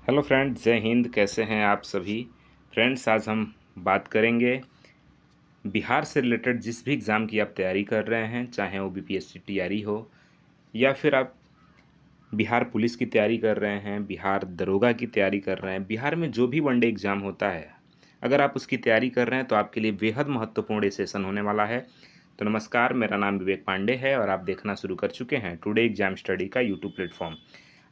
Hello friends, जय हिंद। कैसे हैं आप सभी फ्रेंड्स? आज हम बात करेंगे बिहार से रिलेटेड जिस भी एग्ज़ाम की आप तैयारी कर रहे हैं, चाहे वो बीपीएससी टीआरई हो या फिर आप बिहार पुलिस की तैयारी कर रहे हैं, बिहार दरोगा की तैयारी कर रहे हैं, बिहार में जो भी वनडे एग्ज़ाम होता है, अगर आप उसकी तैयारी कर रहे हैं तो आपके लिए बेहद महत्वपूर्ण ये सेशन होने वाला है। तो नमस्कार, मेरा नाम विवेक पांडे है और आप देखना शुरू कर चुके हैं टुडे एग्जाम स्टडी का यूट्यूब प्लेटफॉर्म।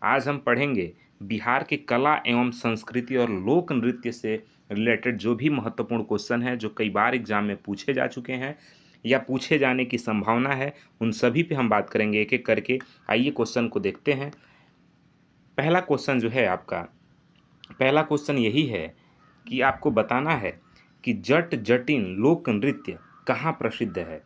आज हम पढ़ेंगे बिहार के कला एवं संस्कृति और लोक नृत्य से रिलेटेड जो भी महत्वपूर्ण क्वेश्चन हैं जो कई बार एग्जाम में पूछे जा चुके हैं या पूछे जाने की संभावना है, उन सभी पे हम बात करेंगे एक एक करके। आइए क्वेश्चन को देखते हैं। पहला क्वेश्चन जो है आपका, पहला क्वेश्चन यही है कि आपको बताना है कि जट जटिन लोक नृत्य कहाँ प्रसिद्ध है।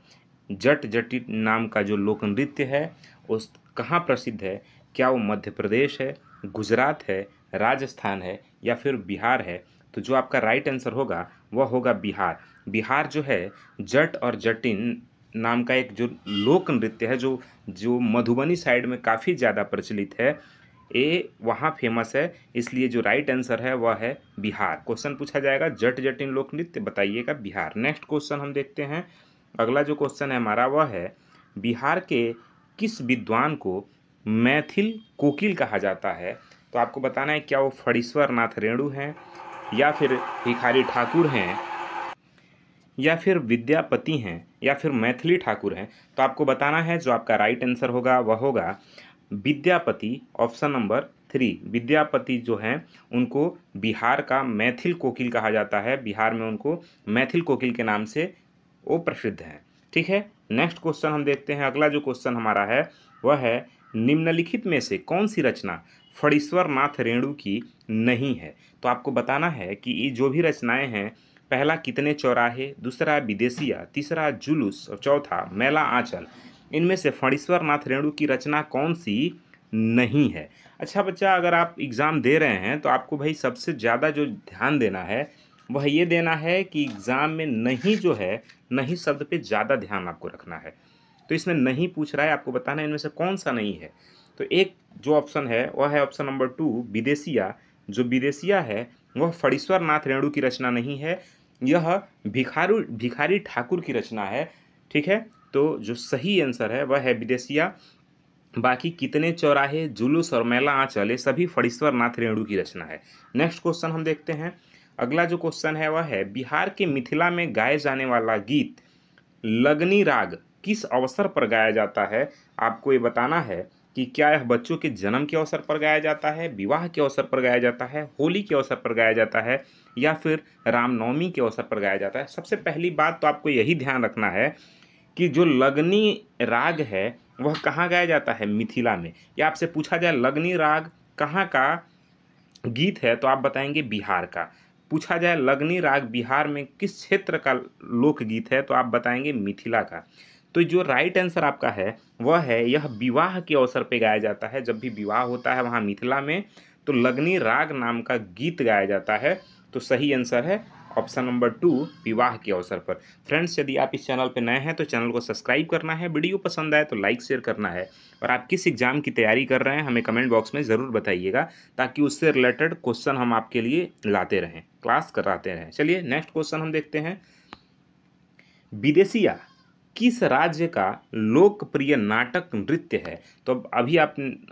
जट जटिन नाम का जो लोक नृत्य है उस कहाँ प्रसिद्ध है? क्या वो मध्य प्रदेश है, गुजरात है, राजस्थान है या फिर बिहार है? तो जो आपका राइट आंसर होगा वह होगा बिहार। बिहार जो है जट और जटिन नाम का एक जो लोक नृत्य है जो जो मधुबनी साइड में काफ़ी ज़्यादा प्रचलित है, ये वहाँ फेमस है, इसलिए जो राइट आंसर है वह है बिहार। क्वेश्चन पूछा जाएगा जट जटिन लोक नृत्य, बताइएगा बिहार। नेक्स्ट क्वेश्चन हम देखते हैं। अगला जो क्वेश्चन है हमारा वह है बिहार के किस विद्वान को मैथिल कोकिल कहा जाता है? तो आपको बताना है क्या वो फणीश्वर नाथ रेणु हैं या फिर भिखारी ठाकुर हैं या फिर विद्यापति हैं या फिर मैथिली ठाकुर हैं। तो आपको बताना है जो आपका राइट आंसर होगा वह होगा विद्यापति। ऑप्शन नंबर 3 विद्यापति जो हैं उनको बिहार का मैथिल कोकिल कहा जाता है। बिहार में उनको मैथिल कोकिल के नाम से वो प्रसिद्ध हैं। ठीक है, नेक्स्ट क्वेश्चन हम देखते हैं। अगला जो क्वेश्चन हमारा है वह है निम्नलिखित में से कौन सी रचना फणीश्वर नाथ रेणु की नहीं है? तो आपको बताना है कि ये जो भी रचनाएं हैं, पहला कितने चौराहे, दूसरा विदेशिया, तीसरा जुलूस और चौथा मेला आंचल, इनमें से फणीश्वर नाथ रेणु की रचना कौन सी नहीं है? अच्छा बच्चा, अगर आप एग्ज़ाम दे रहे हैं तो आपको भाई सबसे ज़्यादा जो ध्यान देना है वह ये देना है कि एग्ज़ाम में नहीं जो है, नहीं शब्द पे ज़्यादा ध्यान आपको रखना है। तो इसमें नहीं पूछ रहा है, आपको बताना है इनमें से कौन सा नहीं है। तो एक जो ऑप्शन है वह है ऑप्शन नंबर 2 विदेशिया। जो विदेशिया है वह फणीश्वर नाथ रेणु की रचना नहीं है, यह भिखारी ठाकुर की रचना है। ठीक है, तो जो सही आंसर है वह है विदेशिया। बाकी कितने चौराहे, जुलूस और मेला आंचल ये सभी फणीश्वर नाथ रेणु की रचना है। नेक्स्ट क्वेश्चन हम देखते हैं। अगला जो क्वेश्चन है वह है बिहार के मिथिला में गाए जाने वाला गीत लगनी राग किस अवसर पर गाया जाता है? आपको ये बताना है कि क्या यह बच्चों के जन्म के अवसर पर गाया जाता है, विवाह के अवसर पर गाया जाता है, होली के अवसर पर गाया जाता है या फिर रामनवमी के अवसर पर गाया जाता है। सबसे पहली बात तो आपको यही ध्यान रखना है कि जो लगनी राग है वह कहाँ गाया जाता है? मिथिला में। या आपसे पूछा जाए लगनी राग कहाँ का गीत है तो आप बताएंगे बिहार का। पूछा जाए लगनी राग बिहार में किस क्षेत्र का लोकगीत है तो आप बताएंगे मिथिला का। तो जो राइट आंसर आपका है वह है यह विवाह के अवसर पे गाया जाता है। जब भी विवाह होता है वहाँ मिथिला में तो लगनी राग नाम का गीत गाया जाता है। तो सही आंसर है ऑप्शन नंबर 2 विवाह के अवसर पर। फ्रेंड्स, यदि आप इस चैनल पर नए हैं तो चैनल को सब्सक्राइब करना है, वीडियो पसंद आए तो लाइक शेयर करना है और आप किस एग्जाम की तैयारी कर रहे हैं हमें कमेंट बॉक्स में ज़रूर बताइएगा ताकि उससे रिलेटेड क्वेश्चन हम आपके लिए लाते रहें, क्लास कराते रहें। चलिए नेक्स्ट क्वेश्चन हम देखते हैं। विदेशिया किस राज्य का लोकप्रिय नाटक नृत्य है? तो अभी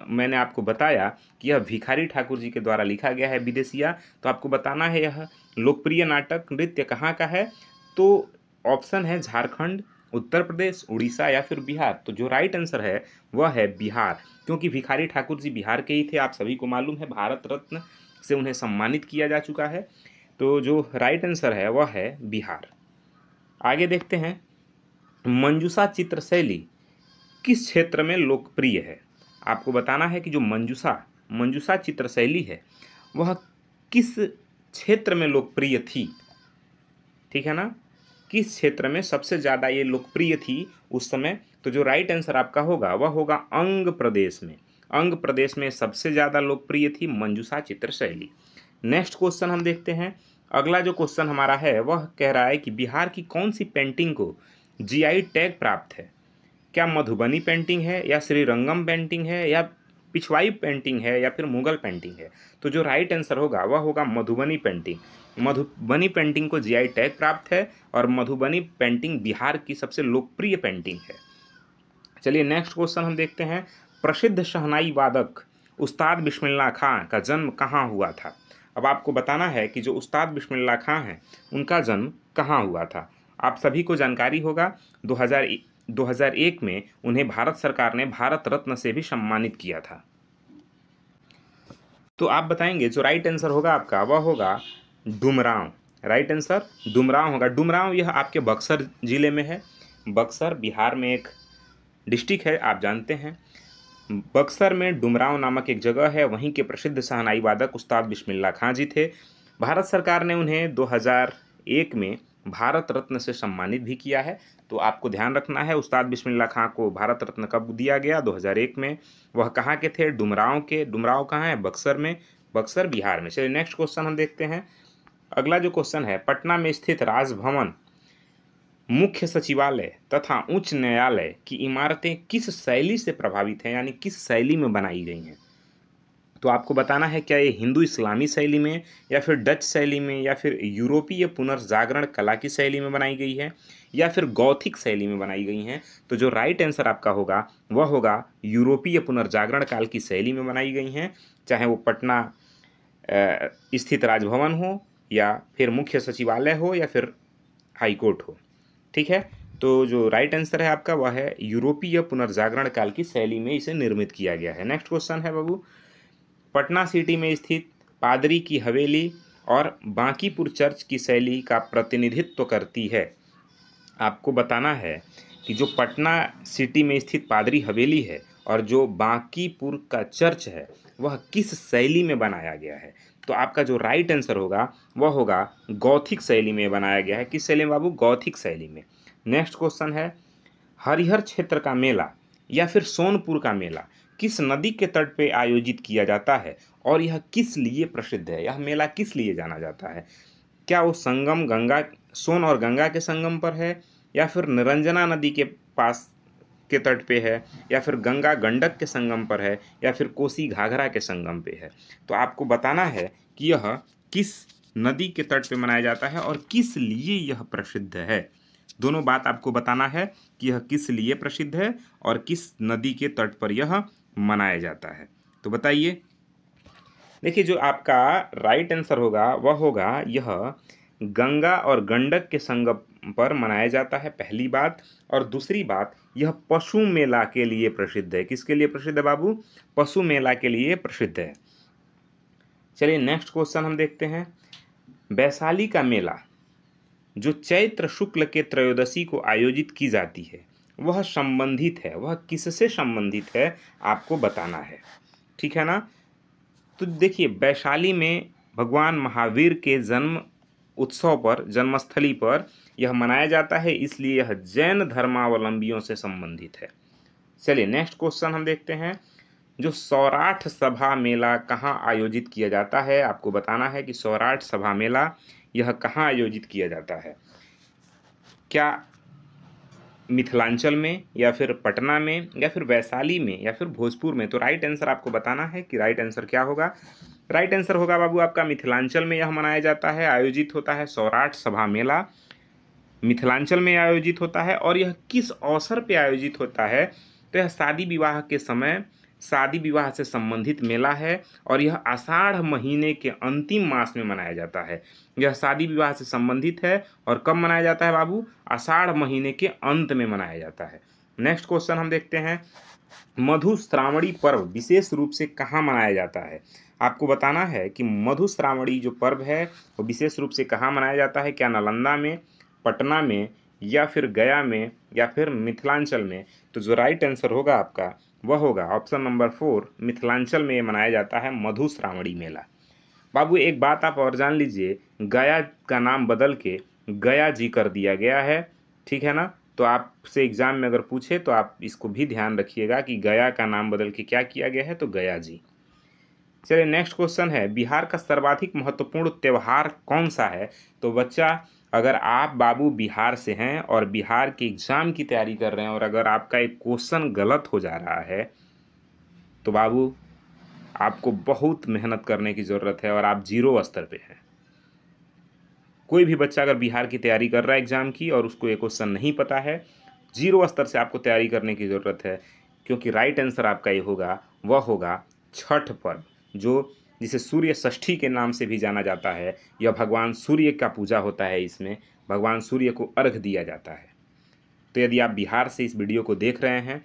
मैंने आपको बताया कि यह भिखारी ठाकुर जी के द्वारा लिखा गया है विदेशिया। तो आपको बताना है यह लोकप्रिय नाटक नृत्य कहाँ का है। तो ऑप्शन है झारखंड, उत्तर प्रदेश, उड़ीसा या फिर बिहार। तो जो राइट आंसर है वह है बिहार, क्योंकि भिखारी ठाकुर जी बिहार के ही थे। आप सभी को मालूम है भारत रत्न से उन्हें सम्मानित किया जा चुका है। तो जो राइट आंसर है वह है बिहार। आगे देखते हैं। मंजूषा चित्र शैली किस क्षेत्र में लोकप्रिय है? आपको बताना है कि जो मंजूषा चित्र शैली है वह किस क्षेत्र में लोकप्रिय थी। ठीक है ना, किस क्षेत्र में सबसे ज़्यादा ये लोकप्रिय थी उस समय? तो जो राइट आंसर आपका होगा वह होगा अंग प्रदेश में। अंग प्रदेश में सबसे ज़्यादा लोकप्रिय थी मंजूषा चित्र शैली। नेक्स्ट क्वेश्चन हम देखते हैं। अगला जो क्वेश्चन हमारा है वह कह रहा है कि बिहार की कौन सी पेंटिंग को जीआई टैग प्राप्त है? क्या मधुबनी पेंटिंग है या श्रीरंगम पेंटिंग है या पिछवाई पेंटिंग है या फिर मुगल पेंटिंग है? तो जो राइट आंसर होगा वह होगा मधुबनी पेंटिंग। मधुबनी पेंटिंग को जीआई टैग प्राप्त है और मधुबनी पेंटिंग बिहार की सबसे लोकप्रिय पेंटिंग है। चलिए नेक्स्ट क्वेश्चन हम देखते हैं। प्रसिद्ध शहनाई वादक उस्ताद बिस्मिल्लाह खां का जन्म कहाँ हुआ था? अब आपको बताना है कि जो उस्ताद बिस्मिल्लाह खां हैं उनका जन्म कहाँ हुआ था। आप सभी को जानकारी होगा 2001 में उन्हें भारत सरकार ने भारत रत्न से भी सम्मानित किया था। तो आप बताएंगे जो राइट आंसर होगा आपका वह होगा डुमरांव। राइट आंसर डुमरांव होगा। डुमरांव यह आपके बक्सर जिले में है। बक्सर बिहार में एक डिस्ट्रिक्ट है, आप जानते हैं। बक्सर में डुमरांव नामक एक जगह है, वहीं के प्रसिद्ध शहनाई वादक उस्ताद बिस्मिल्लाह खां जी थे। भारत सरकार ने उन्हें 2001 में भारत रत्न से सम्मानित भी किया है। तो आपको ध्यान रखना है उस्ताद बिस्मिल्लाह खां को भारत रत्न कब दिया गया? 2001 में। वह कहाँ के थे? डुमरांव के। डुमरांव कहाँ है? बक्सर में। बक्सर बिहार में। चलिए नेक्स्ट क्वेश्चन हम देखते हैं। अगला जो क्वेश्चन है, पटना में स्थित राजभवन, मुख्य सचिवालय तथा उच्च न्यायालय की इमारतें किस शैली से प्रभावित हैं, यानी किस शैली में बनाई गई हैं? तो आपको बताना है क्या ये हिंदू इस्लामी शैली में या फिर डच शैली में या फिर यूरोपीय पुनर्जागरण कला की शैली में बनाई गई है या फिर गौथिक शैली में बनाई गई हैं? तो जो राइट आंसर आपका होगा वह होगा यूरोपीय पुनर्जागरण काल की शैली में बनाई गई हैं, चाहे वो पटना स्थित राजभवन हो या फिर मुख्य सचिवालय हो या फिर हाईकोर्ट हो। ठीक है, तो जो राइट आंसर है आपका वह है यूरोपीय पुनर्जागरण काल की शैली में इसे निर्मित किया गया है। नेक्स्ट क्वेश्चन है बाबू, पटना सिटी में स्थित पादरी की हवेली और बांकीपुर चर्च की शैली का प्रतिनिधित्व करती है। आपको बताना है कि जो पटना सिटी में स्थित पादरी हवेली है और जो बांकीपुर का चर्च है वह किस शैली में बनाया गया है। तो आपका जो राइट आंसर होगा वह होगा गौथिक शैली में बनाया गया है। किस शैली में बाबू? गौथिक शैली में। नेक्स्ट क्वेश्चन है, हरिहर क्षेत्र का मेला या फिर सोनपुर का मेला किस नदी के तट पे आयोजित किया जाता है और यह किस लिए प्रसिद्ध है? यह मेला किस लिए जाना जाता है? क्या वो संगम गंगा, सोन और गंगा के संगम पर है या फिर निरंजना नदी के पास के तट पे है या फिर गंगा गंडक के संगम पर है या फिर कोसी घाघरा के संगम पे है? तो आपको बताना है कि यह किस नदी के तट पे मनाया जाता है और किस लिए यह प्रसिद्ध है। दोनों बात आपको बताना है कि यह किस लिए प्रसिद्ध है और किस नदी के तट पर यह मनाया जाता है। तो बताइए। देखिए जो आपका राइट आंसर होगा वह होगा यह गंगा और गंडक के संगम पर मनाया जाता है, पहली बात। और दूसरी बात, यह पशु मेला के लिए प्रसिद्ध है। किसके लिए प्रसिद्ध है बाबू? पशु मेला के लिए प्रसिद्ध है। चलिए नेक्स्ट क्वेश्चन हम देखते हैं। वैशाली का मेला जो चैत्र शुक्ल के त्रयोदशी को आयोजित की जाती है वह संबंधित है, वह किससे संबंधित है आपको बताना है। ठीक है ना? तो देखिए वैशाली में भगवान महावीर के जन्म उत्सव पर, जन्मस्थली पर यह मनाया जाता है, इसलिए यह जैन धर्मावलंबियों से संबंधित है। चलिए नेक्स्ट क्वेश्चन हम देखते हैं। जो सौराठ सभा मेला कहाँ आयोजित किया जाता है? आपको बताना है कि सौराठ सभा मेला यह कहाँ आयोजित किया जाता है। क्या मिथिलांचल में या फिर पटना में या फिर वैशाली में या फिर भोजपुर में? तो राइट आंसर आपको बताना है कि राइट आंसर क्या होगा। राइट आंसर होगा बाबू आपका मिथिलांचल में यह मनाया जाता है, आयोजित होता है सौराठ सभा मेला, मिथिलांचल में आयोजित होता है। और यह किस अवसर पे आयोजित होता है? तो यह शादी विवाह के समय, शादी विवाह से संबंधित मेला है और यह आषाढ़ महीने के अंतिम मास में मनाया जाता है। यह शादी विवाह से संबंधित है और कब मनाया जाता है बाबू? आषाढ़ महीने के अंत में मनाया जाता है। नेक्स्ट क्वेश्चन हम देखते हैं। मधुश्रावणी पर्व विशेष रूप से कहाँ मनाया जाता है? आपको बताना है कि मधुश्रावणी जो पर्व है वो विशेष रूप से कहाँ मनाया जाता है। क्या नालंदा में, पटना में या फिर गया में या फिर मिथिलांचल में? तो जो राइट आंसर होगा आपका वह होगा ऑप्शन नंबर 4, मिथिलांचल में ये मनाया जाता है मधुश्रावणी मेला। बाबू एक बात आप और जान लीजिए, गया का नाम बदल के गया जी कर दिया गया है। ठीक है ना? तो आपसे एग्जाम में अगर पूछे तो आप इसको भी ध्यान रखिएगा कि गया का नाम बदल के क्या किया गया है, तो गया जी। चलिए नेक्स्ट क्वेश्चन है, बिहार का सर्वाधिक महत्वपूर्ण त्यौहार कौन सा है? तो बच्चा अगर आप बाबू बिहार से हैं और बिहार के एग्ज़ाम की तैयारी कर रहे हैं और अगर आपका एक क्वेश्चन गलत हो जा रहा है तो बाबू आपको बहुत मेहनत करने की ज़रूरत है और आप जीरो स्तर पे हैं। कोई भी बच्चा अगर बिहार की तैयारी कर रहा है एग्ज़ाम की और उसको ये क्वेश्चन नहीं पता है, जीरो स्तर से आपको तैयारी करने की ज़रूरत है, क्योंकि राइट आंसर आपका ये होगा, वह होगा छठ पर्व, जो जिसे सूर्य षष्ठी के नाम से भी जाना जाता है। यह भगवान सूर्य का पूजा होता है, इसमें भगवान सूर्य को अर्घ दिया जाता है। तो यदि आप बिहार से इस वीडियो को देख रहे हैं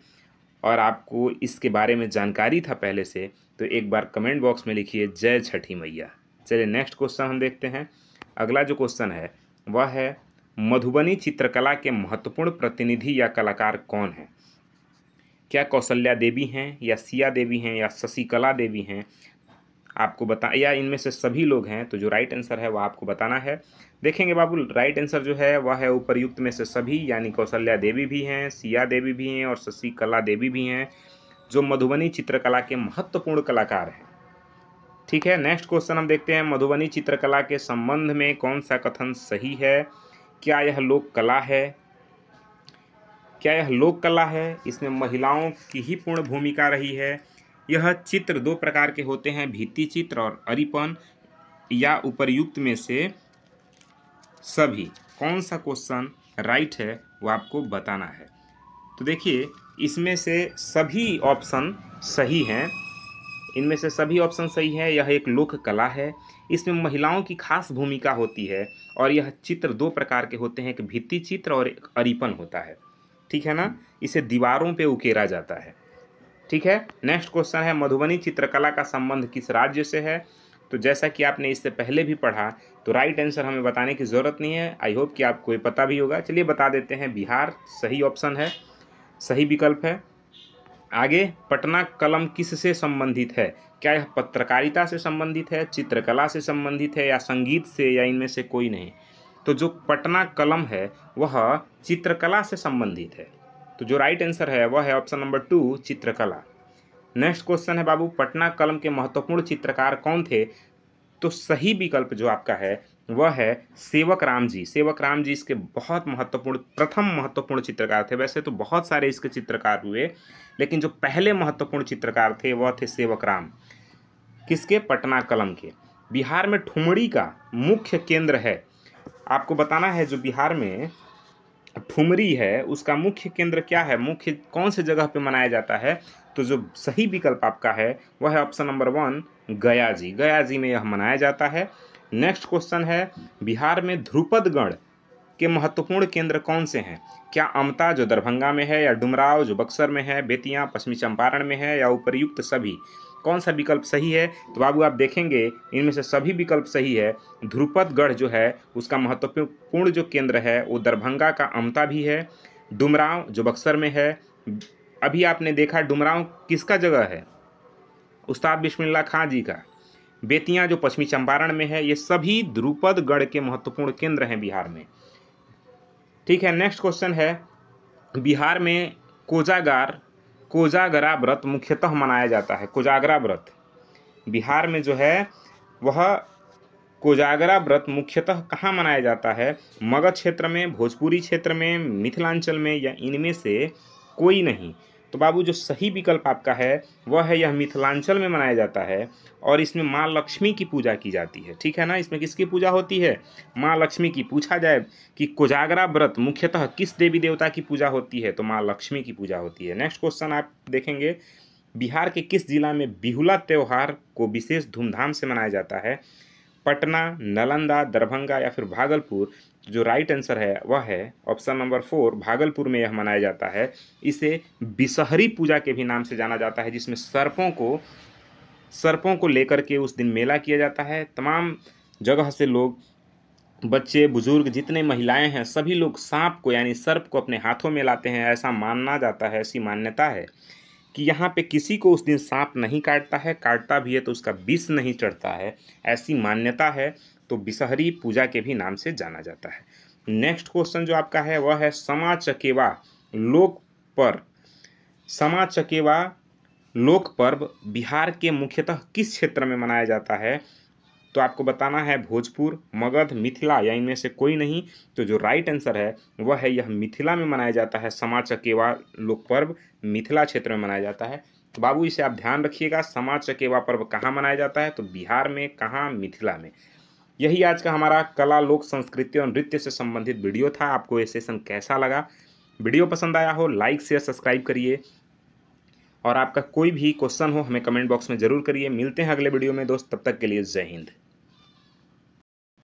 और आपको इसके बारे में जानकारी था पहले से, तो एक बार कमेंट बॉक्स में लिखिए जय छठी मैया। चलिए नेक्स्ट क्वेश्चन हम देखते हैं। अगला जो क्वेश्चन है वह है, मधुबनी चित्रकला के महत्वपूर्ण प्रतिनिधि या कलाकार कौन हैं? क्या कौशल्या देवी हैं, या सिया देवी हैं, या शशिकला देवी हैं? आपको बता, या इनमें से सभी लोग हैं? तो जो राइट आंसर है वह आपको बताना है। देखेंगे बाबू, राइट आंसर जो है वह है उपर्युक्त में से सभी, यानी कौशल्या देवी भी हैं, सिया देवी भी हैं और शशिकला देवी भी हैं, जो मधुबनी चित्रकला के महत्वपूर्ण कलाकार हैं। ठीक है, नेक्स्ट क्वेश्चन हम देखते हैं। मधुबनी चित्रकला के संबंध में कौन सा कथन सही है? क्या यह लोक कला है? क्या यह लोक कला है? इसमें महिलाओं की ही पूर्ण भूमिका रही है? यह चित्र दो प्रकार के होते हैं, भित्ति चित्र और अरिपन, या उपर्युक्त में से सभी? कौन सा क्वेश्चन राइट है वो आपको बताना है। तो देखिए, इसमें से सभी ऑप्शन सही हैं। इनमें से सभी ऑप्शन सही है। यह एक लोक कला है, इसमें महिलाओं की खास भूमिका होती है, और यह चित्र दो प्रकार के होते हैं, एक भित्ति चित्र और एक अरिपन होता है। ठीक है ना, इसे दीवारों पे उकेरा जाता है। ठीक है, नेक्स्ट क्वेश्चन है, मधुबनी चित्रकला का संबंध किस राज्य से है? तो जैसा कि आपने इससे पहले भी पढ़ा, तो राइट आंसर हमें बताने की ज़रूरत नहीं है। आई होप कि आपको ये पता भी होगा। चलिए बता देते हैं, बिहार सही ऑप्शन है, सही विकल्प है। आगे, पटना कलम किससे संबंधित है? क्या यह पत्रकारिता से संबंधित है, चित्रकला से संबंधित है, या संगीत से, या इनमें से कोई नहीं? तो जो पटना कलम है वह चित्रकला से संबंधित है। तो जो राइट आंसर है वह है ऑप्शन नंबर 2, चित्रकला। नेक्स्ट क्वेश्चन है बाबू, पटना कलम के महत्वपूर्ण चित्रकार कौन थे? तो सही विकल्प जो आपका है वह है सेवक राम जी। सेवक राम जी इसके बहुत महत्वपूर्ण, प्रथम महत्वपूर्ण चित्रकार थे। वैसे तो बहुत सारे इसके चित्रकार हुए, लेकिन जो पहले महत्वपूर्ण चित्रकार थे वह थे सेवक राम। किसके? पटना कलम के। बिहार में ठुमरी का मुख्य केंद्र है, आपको बताना है। जो बिहार में ठुमरी है उसका मुख्य केंद्र क्या है, मुख्य कौन से जगह पे मनाया जाता है? तो जो सही विकल्प आपका है वह है ऑप्शन नंबर 1, गया जी। गया जी में यह मनाया जाता है। नेक्स्ट क्वेश्चन है, बिहार में ध्रुपद गण के महत्वपूर्ण केंद्र कौन से हैं? क्या अमता जो दरभंगा में है, या डुमराव जो बक्सर में है, बेतिया पश्चिमी चंपारण में है, या उपर्युक्त सभी? कौन सा विकल्प सही है? तो बाबू आप देखेंगे इनमें से सभी विकल्प सही है। ध्रुपदगढ़ जो है उसका महत्वपूर्ण जो केंद्र है वो दरभंगा का अमता भी है, डुमराव जो बक्सर में है। अभी आपने देखा डुमराव किसका जगह है? उस्ताद बिस्मिल्लाह खां जी का। बेतिया जो पश्चिमी चंपारण में है, ये सभी ध्रुपदगढ़ के महत्वपूर्ण केंद्र हैं बिहार में। ठीक है, नेक्स्ट क्वेश्चन है, बिहार में कोजागरा व्रत मुख्यतः मनाया जाता है। कोजागरा व्रत बिहार में जो है वह कोजागरा व्रत मुख्यतः कहाँ मनाया जाता है? मगध क्षेत्र में, भोजपुरी क्षेत्र में, मिथिलांचल में, या इनमें से कोई नहीं? तो बाबू जो सही विकल्प आपका है वह है यह मिथिलांचल में मनाया जाता है, और इसमें माँ लक्ष्मी की पूजा की जाती है। ठीक है ना, इसमें किसकी पूजा होती है? माँ लक्ष्मी की। पूछा जाए कि कोजागरा व्रत मुख्यतः किस देवी देवता की पूजा होती है, तो माँ लक्ष्मी की पूजा होती है। नेक्स्ट क्वेश्चन आप देखेंगे, बिहार के किस जिला में बिहुला त्यौहार को विशेष धूमधाम से मनाया जाता है? पटना, नालंदा, दरभंगा, या फिर भागलपुर? जो राइट आंसर है वह है ऑप्शन नंबर 4, भागलपुर में यह मनाया जाता है। इसे बिसहरी पूजा के भी नाम से जाना जाता है, जिसमें सर्पों को लेकर के उस दिन मेला किया जाता है। तमाम जगह से लोग, बच्चे, बुजुर्ग, जितने महिलाएं हैं, सभी लोग सांप को यानी सर्प को अपने हाथों में लाते हैं। ऐसा मानना जाता है, ऐसी मान्यता है कि यहाँ पे किसी को उस दिन सांप नहीं काटता है, काटता भी है तो उसका विष नहीं चढ़ता है, ऐसी मान्यता है। तो बिसहरी पूजा के भी नाम से जाना जाता है। नेक्स्ट क्वेश्चन जो आपका है वह है, समा चकेवा लोक पर्व बिहार के मुख्यतः किस क्षेत्र में मनाया जाता है? तो आपको बताना है भोजपुर, मगध, मिथिला, या इनमें से कोई नहीं? तो जो राइट आंसर है वह है यह मिथिला में मनाया जाता है। समा चकेवा लोक पर्व मिथिला क्षेत्र में मनाया जाता है। तो बाबू इसे आप ध्यान रखिएगा। सामा चकेवा पर्व कहाँ मनाया जाता है? तो बिहार में। कहाँ? मिथिला में। यही आज का हमारा कला, लोक संस्कृति और नृत्य से संबंधित वीडियो था। आपको ये सेशन कैसा लगा? वीडियो पसंद आया हो लाइक शेयर सब्सक्राइब करिए, और आपका कोई भी क्वेश्चन हो हमें कमेंट बॉक्स में ज़रूर करिए। मिलते हैं अगले वीडियो में दोस्त, तब तक के लिए जय हिंद।